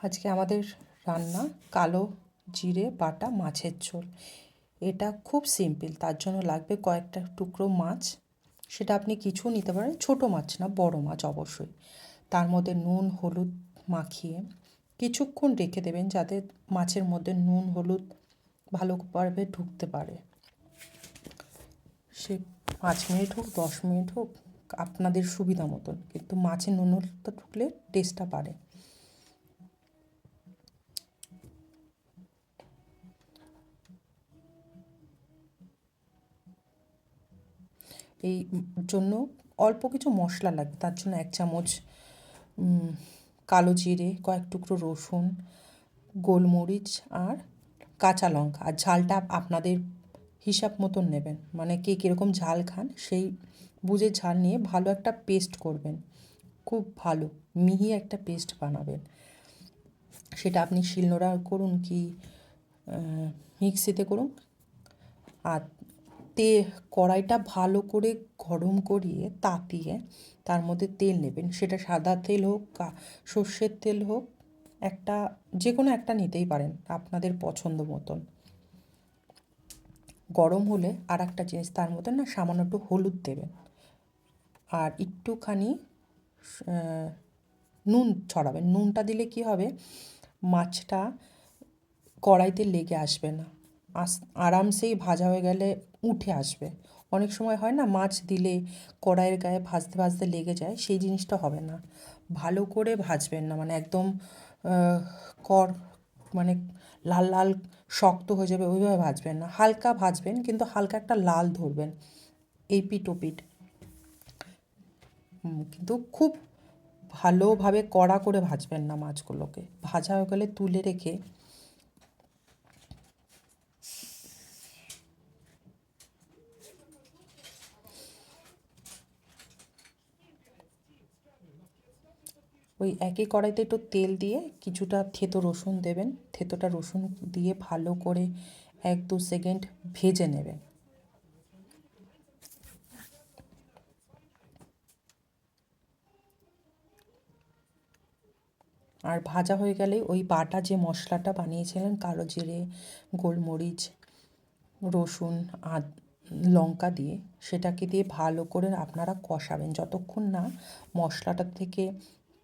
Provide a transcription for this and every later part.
আজকে আমাদের রান্না কালো জিরে বাটা মাছের ঝোল। এটা খুব সিম্পল, তার জন্য লাগবে কয়েকটা টুকরো মাছ। সেটা আপনি কিছু নিতে পারেন, ছোটো মাছ না, বড় মাছ অবশ্যই। তার মধ্যে নুন হলুদ মাখিয়ে কিছুক্ষণ রেখে দেবেন, যাতে মাছের মধ্যে নুন হলুদ ভালোভাবে ঢুকতে পারে। সে 5 মিনিট হোক 10 মিনিট হোক, আপনাদের সুবিধা মতন, কিন্তু মাছের নুন হলুদটা ঢুকলে টেস্টটা বাড়ে। এই জন্য অল্প কিছু মশলা লাগবে, তার জন্য 1 চামচ কালো জিরে, কয়েক টুকরো রসুন, গোলমরিচ আর কাঁচা লঙ্কা। আর ঝালটা আপনাদের হিসাব মতন নেবেন, মানে কে কীরকম ঝাল খান সেই বুঝে ঝাল নিয়ে ভালো একটা পেস্ট করবেন। খুব ভালো মিহি একটা পেস্ট বানাবেন। সেটা আপনি শিলনোড়া করুন কি মিক্সিতে করুন। আর কড়াইটা ভালো করে গরম করিয়ে তাতিয়ে তার মধ্যে তেল নেবেন। সেটা সাদা তেল হোক, সর্ষের তেল হোক, যে কোনো একটা নিতেই পারেন আপনাদের পছন্দ মতন। গরম হলে আর একটা জিনিস, তার মধ্যে না সামান্য একটু হলুদ দেবেন আর একটুখানি নুন ছড়াবেন। নুনটা দিলে কি হবে, মাছটা কড়াইতে লেগে আসবে না, আরামসেই ভাজা হয়ে গেলে উঠে আসবে। অনেক সময় হয় না, মাছ দিলে কড়াইয়ের গায়ে ভাজতে ভাজতে লেগে যায়, সেই জিনিসটা হবে না। ভালো করে ভাজবেন না, মানে একদম মানে লাল লাল শক্ত হয়ে যাবে ওইভাবে ভাজবেন না, হালকা ভাজবেন, কিন্তু হালকা একটা লাল ধরবেন এই পিঠ ওপিঠ। কিন্তু খুব ভালোভাবে কড়া করে ভাজবেন না মাছগুলোকে। ভাজা হয়ে গেলে তুলে রেখে ওই একই কড়াইতে একটু তেল দিয়ে কিছুটা থেতো রসুন দেবেন। থেতোটা রসুন দিয়ে ভালো করে 1-2 সেকেন্ড ভেজে নেবেন। আর ভাজা হয়ে গেলে ওই বাটা যে মশলাটা বানিয়েছিলেন, কালো জিরে, গোলমরিচ, রসুন, লঙ্কা দিয়ে, সেটাকে দিয়ে ভালো করে আপনারা কষাবেন যতক্ষণ না মশলাটা থেকে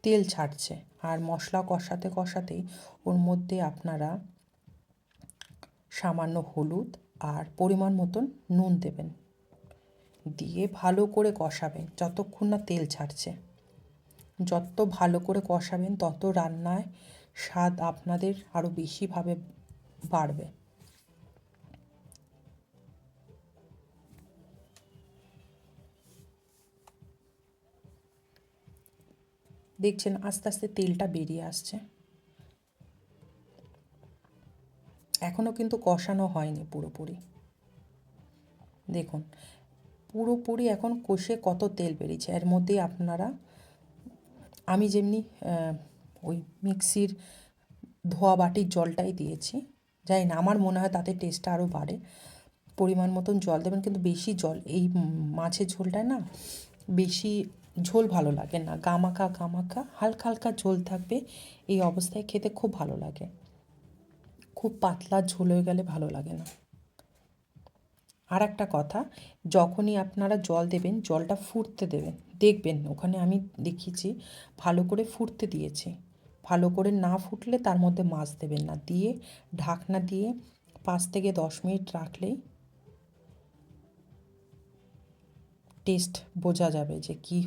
তেল ছাড়ছে। আর মশলা কষাতে কষাতেই ওর মধ্যে আপনারা সামান্য হলুদ আর পরিমাণ মতন নুন দেবেন, দিয়ে ভালো করে কষাবেন যতক্ষণ না তেল ছাড়ছে। যত ভালো করে কষাবেন তত রান্নায় স্বাদ আপনাদের আরও বেশিভাবে বাড়বে। দেখছেন আস্তে আস্তে তেলটা বেরিয়ে আসছে। এখনও কিন্তু কষানো হয়নি পুরোপুরি। দেখুন পুরোপুরি এখন কষে কত তেল বেরিয়েছে। এর মধ্যেই আপনারা, আমি যেমনি ওই মিক্সির ধোয়া বাটির জলটাই দিয়েছি, জানি না, আমার মনে হয় তাতে টেস্টটা আরও বাড়ে। পরিমাণ মতন জল দেবেন, কিন্তু বেশি জল, এই মাছের ঝোলটায় না বেশি ঝোল ভালো লাগে না, গামাখা গামাখা হালকা হালকা ঝোল থাকবে। এই অবস্থায় খেতে খুব ভালো লাগে। খুব পাতলা ঝোল হয়ে গেলে ভালো লাগে না। আর একটা কথা, যখনই আপনারা জল দেবেন জলটা ফুটতে দেবেন। দেখবেন ওখানে আমি দেখিয়েছি, ভালো করে ফুটতে দিয়েছি। ভালো করে না ফুটলে তার মধ্যে মাছ দেবেন না, দিয়ে ঢাকনা দিয়ে 5 থেকে 10 মিনিট রাখলেই টেস্ট বোঝা যাবে যে কী